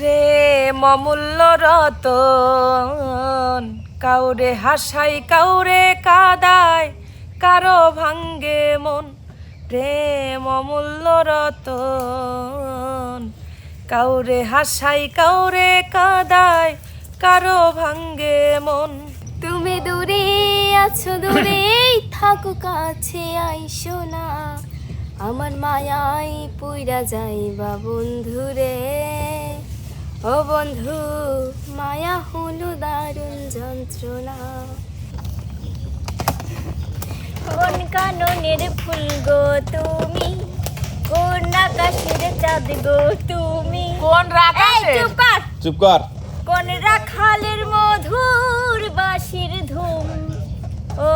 প্রেম অমূল্য রতন, কাউরে হাসাই কাউরে কাদায়, কারো ভাঙ্গে মন। প্রেম অমূল্য রতন, কাউরে হাসাই কাউরে কাদায়, কারো ভাঙ্গে মন। তুমি দূরে আছো, দূরেই থাকো, কাছে আইসো না, আমার মায়াই পুইরা যাইবা বন্ধুরে। ও বন্ধু, মায়া হলো দারুণ যন্ত্রণা। কোন কাননের ফুল গো তুমি, কোন আকাশের চাঁদ গো তুমি, কোন রাখালে? চুপ কর, চুপ কর। কোন রাখালের মধুর বাঁশির ধুম, ও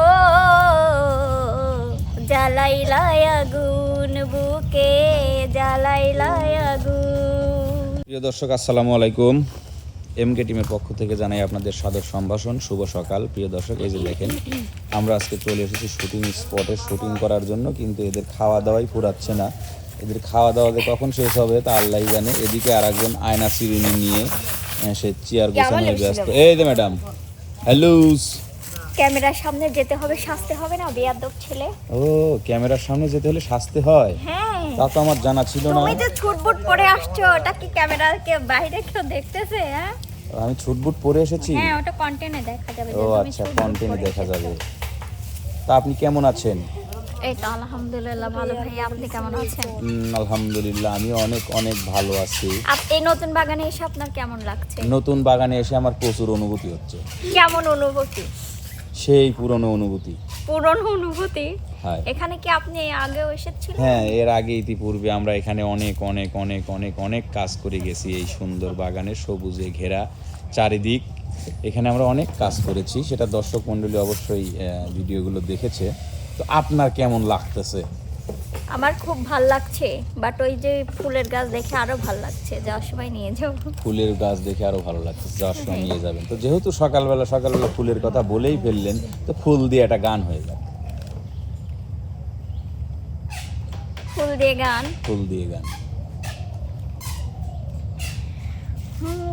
জ্বালাইলাই আগুন বুকে, জ্বালাইলাই আগুন। প্রিয় দর্শক, আসসালামু আলাইকুম। এমকে টিমের পক্ষ থেকে জানাই আপনাদের সাদর সম্ভাষণ, শুভ সকাল। প্রিয় দর্শক, এই যে দেখেন, আমরা আজকে চলে এসেছি শুটিং স্পটে শুটিং করার জন্য, কিন্তু এদের খাওয়া দাওয়াই ফুরাচ্ছে না। এদের খাওয়া দাওয়া যে কখন শেষ হবে তা আল্লাহই জানে। এদিকে আর একজন আয়না চিরুনি নিয়ে সে চেয়ার গোছানো ব্যস্ত। এই যে ম্যাডাম, হ্যালো। ক্যামেরার সামনে যেতে হবে, সাজতে হবে না, বেয়াদব ছেলে। ও, ক্যামেরার সামনে যেতে হলে সাজতে হয়? হ্যাঁ, তা তো আমার জানা ছিল না। তুমি যে ছুটবুট পরে আসছো, ওটা কি ক্যামেরাকে বাইরে কেউ দেখতেছে? হ্যাঁ, আমি ছুটবুট পরে এসেছি। হ্যাঁ, ওটা কন্টেন্টে দেখা যাবে। ও আচ্ছা, কন্টেন্টে দেখা যাবে। তা আপনি কেমন আছেন? এই তো আলহামদুলিল্লাহ ভালো। ভাই, আপনি কেমন আছেন? আলহামদুলিল্লাহ, আমি অনেক অনেক ভালো আছি। এই নতুন বাগানে এসে আপনার কেমন লাগছে? নতুন বাগানে এসে আমার প্রচুর অনুভূতি হচ্ছে। কেমন অনুভূতি? সেই পুরনো অনুভূতি। পুরনো অনুভূতি? হ্যাঁ। এখানে কি আপনি আগেও এসেছিলেন? হ্যাঁ, এর আগে ইতিপূর্বে আমরা এখানে অনেক অনেক অনেক অনেক অনেক কাজ করে গেছি। এই সুন্দর বাগানে সবুজে ঘেরা চারিদিক, এখানে আমরা অনেক কাজ করেছি। সেটা দর্শক মণ্ডলী অবশ্যই ভিডিওগুলো দেখেছে। তো আপনার কেমন লাগতেছে? আমার খুব ভাল লাগছে, বাট ওই যে ফুলের গাছ দেখে আরো ভাল লাগছে। যাওয়ার সময় নিয়ে যাও। ফুলের গাছ দেখে আরো ভালো লাগছে, যাওয়ার সময় নিয়ে যাবেন। তো যেহেতু সকালবেলা ফুলের কথা বলেই ফেললেন, তো ফুল দিয়ে একটা গান হয়ে যাবে। ফুল দিয়ে গান? ফুল দিয়ে গান।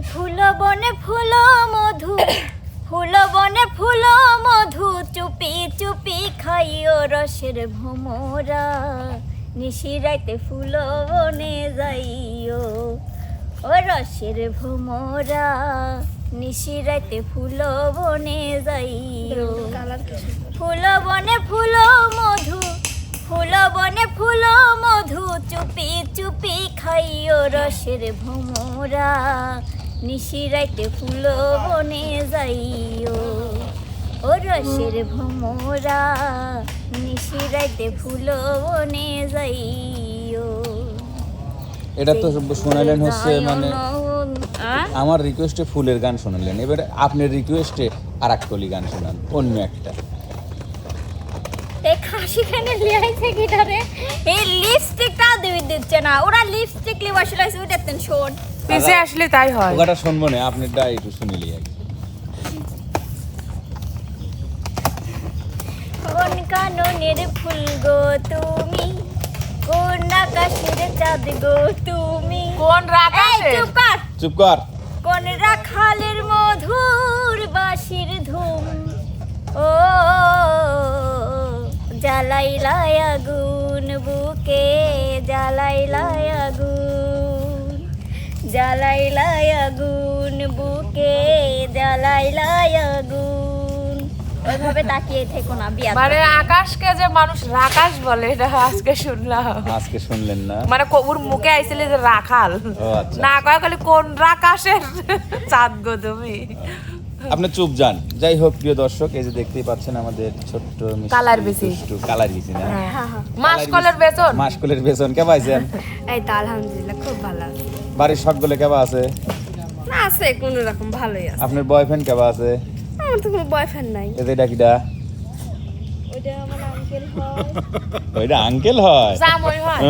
ফুল বনে ফুল মধু, ফুল বনে ফুল মধু, চুপি চুপি খাইও রসের ভোমরা, নিশিরাইতে ফুল বনে যাইও, ও রসের ভোমরা, নিশিরাইতে ফুল বনে যাইও। ফুল বনে ফুল মধু, ফুল বনে ফুল মধু, চুপি চুপি খাইও রসের ভোমরা, নিশিরাইতে ফুল বনে যাইও, ও রসের ভোমরা, নিশিরাইতে ফুল বনে যাইও। এটা তো শোনালেন হচ্ছে মানে আমার রিকোয়েস্টে ফুলের গান শোনালেন, এবার আপনার রিকোয়েস্টে আর এক কলি গান শোনান, অন্য একটা। এই খাসি খানে লিয়াইছে গিটারে, এই লিপস্টিকটা দিচ্ছে না। ওরা লিপস্টিক লিবাসে লাইছে, ওই দেখতেন শোন। পিছে আসলে তাই হয়। ওটা শুনবো না, আপনারটা একটু শুনিলি আগে। কোন কাননের ফুল গো তুমি, কোন আকাশের চাঁদ গো তুমি, কোন রাখালে? চুপ কর, চুপ কর। কোন রাখালের মধুর বাঁশির ধুম, ও জ্বালাইলাই আগুন বুকে, জ্বালাইলাই আগুন, জ্বালাইলাই আগুন বুকে, জ্বালাইলাই আগুন। ওইভাবে তাকিয়ে থেকো না, বিয়া। মানে আকাশকে যে মানুষ রাকাশ বলে, এটা আজকে শুনলাম। আজকে শুনলেন না? মানে ওর মুখে আইছিল যে রাখাল, ও আচ্ছা। না কয় খালি কোন রাকাশের চাঁদ গো তুমি। আপনি চুপ যান। যাই হোক, প্রিয় দর্শক, এই যে দেখতেই পাচ্ছেন আমাদের ছোট্ট কালার বিচি। কালার বিচি না, মাসকলের বেতন। মাসকলের বেতন কে পাইছেন? এই তো আলহামদুলিল্লাহ খুব ভালো আছে। বাড়ির সকলে কেবা আছে? না, আছে কোনো রকম ভালোই আছে। আপনার বয়ফ্রেন্ড কেবা আছে? আমার তো কোনো বয়ফ্রেন্ড নাই। এটা কিটা? ওইটা আমার আঙ্কেল হয়। ওইটা আঙ্কেল হয়? জামই হয়।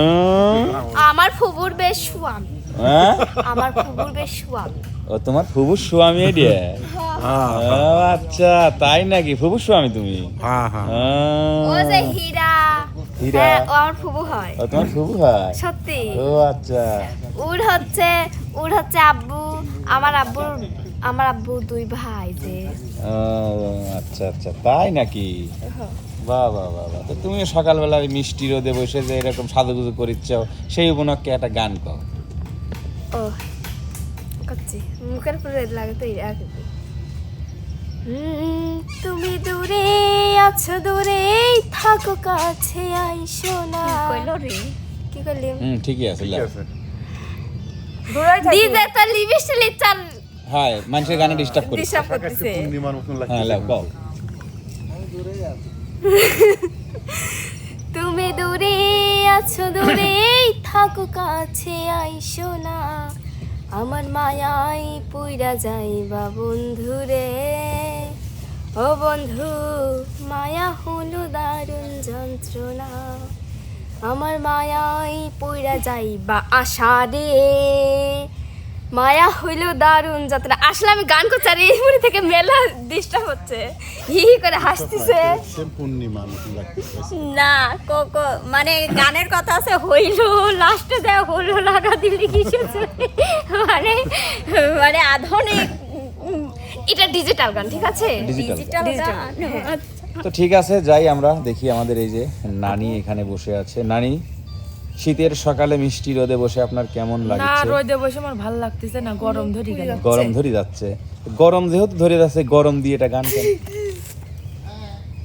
আমার ফুবুর বেশ স্বামী। হ্যাঁ? আমার ফুবুর বেশ স্বামী। ও, তোমার ফুবুর স্বামী এডিয়া? আচ্ছা, তাই নাকি? ফুবুর স্বামী তুমি? ও যে হীরা, হীরা? হ্যাঁ, ও আমার ফুবু হয়। ও, তোমার ফুবু হয়? সত্যি। ও আচ্ছা। ওর হচ্ছে ওর হচ্ছে আব্বু, আমার আব্বু 2 ভাই যে। ও আচ্ছা আচ্ছা, তাই নাকি? বাহ বাহ বাহ বাহ। তো তুমি সকালবেলা ওই মিষ্টি রোদে বসে যে এরকম সাজুগুজু করিচ্ছ, সেই উপলক্ষে একটা গান কও। ও করছি, মুখের পুরো লাগে তো তুমি দূরে আছো, দূরেই থাকো, কাছে আইসো না। কইলো রে কি করলি? ঠিকই আছে, লাও। দূরে থাকি। ডিজে তো লিপস্টিক চাল হ্যাঁ, মানুষের গানে ডিস্টার্ব করি। ডিস্টার্ব করতেছে। হ্যাঁ, লাও কও। তুমি দূরে আছো, দূরেই থাকো, কাছে আইসো না। আমার মায়াই পুইরা যাইবা বন্ধুরে। ও বন্ধু, মায়া হলো দারুণ যন্ত্রণা। আমার মায়াই পুইরা যাইবা আশারে। মায়া হইল দারুণ যাত্রা। আসলে আমি গান করছি আর এই মুড়ি থেকে মেলা ডিস্টার্ব হচ্ছে, হি করে হাসতেছে। না কোকো মানে গানের কথা আছে, হইল লাস্টে দেয় হলো লাগা দিলি কিছু মানে মানে আধুনিক, এটা ডিজিটাল গান, ঠিক আছে? ডিজিটাল গান। তো ঠিক আছে, যাই আমরা দেখি। আমাদের এই যে নানি এখানে বসে আছে। নানি, শীতের সকালে মিষ্টি রোদে বসে আপনার কেমন না লাগছে? রোদে বসে আমার ভালো লাগতেছে না, গরম ধরি গেল। গরম ধরে যাচ্ছে। গরম যেহেতু ধরে যাচ্ছে, গরম দিয়ে এটা গান কেন?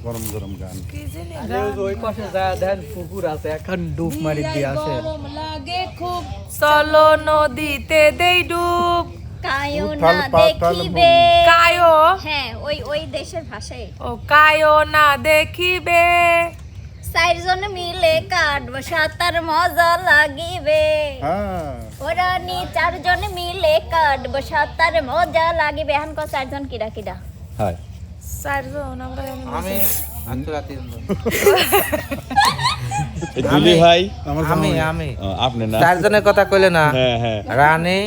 গরম গরম গান। কি জানি ওই পাশে যায় দেখেন পুকুর আছে, এখন ডুব মারি দিয়ে আসে। গরম লাগে খুব, চলো নদীতে দেই ডুব। কায়ো উথাল না পাতাল দেখিবে। কায়ো, হ্যাঁ ওই দেশের ভাষায়। ও কায়ো না দেখিবে। 4 জন মিলে কাটবো, সাঁতার মজা লাগিবে। হ্যাঁ, ওরা নি 4 জন মিলে কাটবো, সাঁতার মজা লাগিবে। এখন 4 জন কিরা কিরা? হয়। 4 জন আমরা এমনি আমি এই দুলি ভাই, আমি আপনি না? চারজনের কথা কইলে না, হ্যাঁ হ্যাঁ। রানী,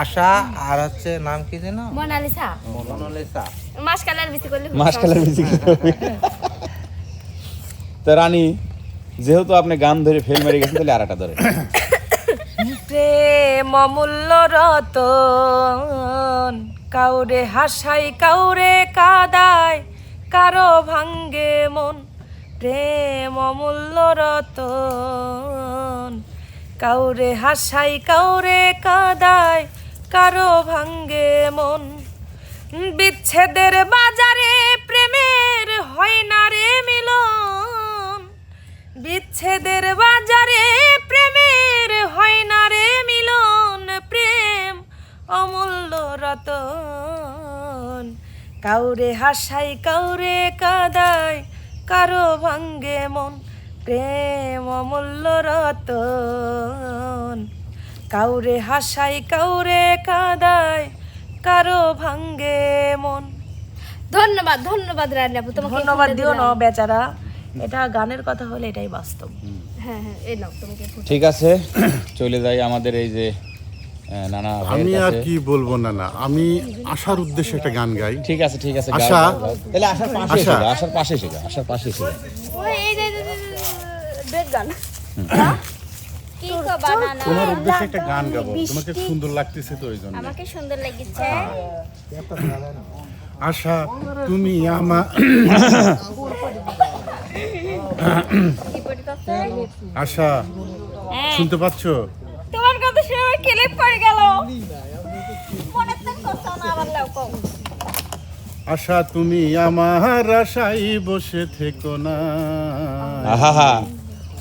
আশা আর হচ্ছে নাম কি যেন মোনালিসা মনোলিসা। মাসকালার বেশি করলে মাসকালের বেশি কি হবে? তো রানী, যেহেতু আপনি গান ধরে ফেল মেরে গেছেন, তাহলে আরেকটা ধরে। প্রেম অমূল্য রতন, কাউরে হাসাই কাউরে কাদায়, কারো ভাঙ্গে মন। প্রেম অমূল্য রতন, কাউরে হাসাই কাউরে কাদায়, কারো ভাঙ্গে মন। বিচ্ছেদের বাজারে প্রেমের হয় না রে মিলন। বিচ্ছেদের বাজারে প্রেমের হয় না রে মিলন। প্রেম অমূল্য রতন, কাউরে হাসাই কাউরে কাদায়, কারো ভাঙ্গে মন। প্রেম অমূল্য রতন, কাউরে হাসাই কাউরে কাদায়, কারো ভাঙ্গে মন। ধন্যবাদ ধন্যবাদ রানী আপু, তোমাকে ধন্যবাদ দিও না বেচারা, এটা গানের কথা হলে এটাই বাস্তব। হ্যাঁ হ্যাঁ, এই নাও তোমাকে। ঠিক আছে, চলে যাই আমাদের এই যে নানা ভাইয়ের আমি আর কাছে। কি বলবো না, আমি আসার উদ্দেশ্যে একটা গান গাই। ঠিক আছে ঠিক আছে, গাও, আশা। গাও, গাও। তাহলে আসার পাশে এসে আশা। গাও, আসার পাশে এসে গাও, আসার পাশে এসে গাও। ওই এই যে বেদ গান। কি কো বানানা? তোমার উদ্দেশ্যে একটা গান গাবো, তোমাকে সুন্দর লাগতেছে তো ওই জন্য। আমাকে সুন্দর লেগেছে। আশা, তুমি আমার কি পড়তেছে? আশা, শুনতে পাচ্ছ? তোমার কথা শুনে আমার ক্লিপ পড়ে গেল। মনে তো করছো না, আবার লাও কও। আশা, তুমি আমার আশায় বসে থেকো না, আহা,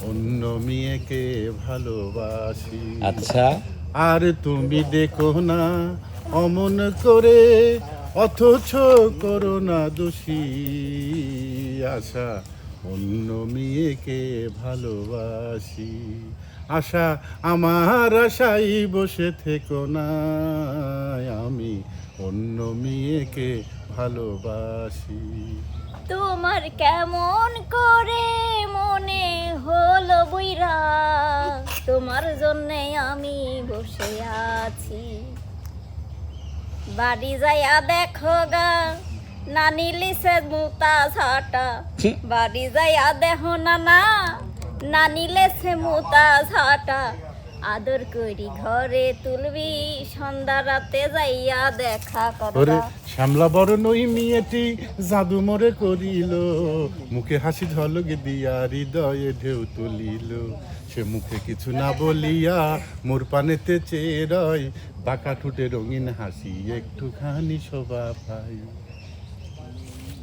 অন্য মেয়েকে ভালোবাসি। আচ্ছা। আর তুমি দেখো না অমন করে, অথচ করো না দোষী। আশা, অন্য মেয়েকে ভালোবাসি। আশা, আমার আশায় বসে থেকো না, আমি অন্য মেয়েকে ভালোবাসি। তোমার কেমন করে মনে হলো বুইরা, তোমার জন্যে আমি বসে আছি। বাড়ি যাইয়া দেখো গা, নানি লিসে মুতা ঝাটা। বাড়ি যাইয়া দেখো না না, নানি লেছে মুতা ঝাটা। আদর করি ঘরে তুলবি সন্ধ্যা রাতে যাইয়া দেখা ওরে করবা শ্যামলা বরণ ওই মেয়েটি জাদু মোরে করিল, মুখে হাসি ঝলক দিয়া হৃদয়ে ঢেউ তুলিল। সে মুখে কিছু না বলিয়া মোর পানেতে চেয়ে রয়, বাঁকা ঠোঁটে রঙিন হাসি একটুখানি শোভা পাই।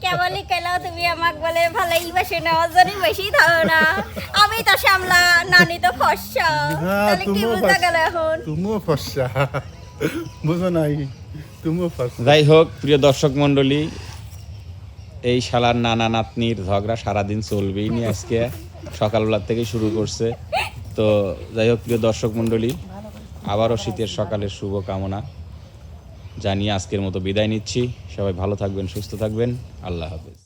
কেবলই কেন তুমি আমাকে বলে ভালোই বেশি নেওয়ার জন্য বেশি থাকো না? আমি তো শ্যামলা, নানি তো ফর্সা, হ্যাঁ, তাহলে কি বুঝতে গেল এখন? তুমিও ফর্সা, বুঝো নাই, তুমিও ফর্সা। যাই হোক প্রিয় দর্শক মণ্ডলী, এই শালার নানা নাতনির ঝগড়া সারাদিন চলবেই নি, আজকে সকালবেলা থেকে শুরু করছে। তো যাই হোক প্রিয় দর্শক মণ্ডলী, আবারও শীতের সকালের শুভ কামনা জানিয়ে আজকের মতো বিদায় নিচ্ছি। সবাই ভালো থাকবেন, সুস্থ থাকবেন, আল্লাহ হাফেজ।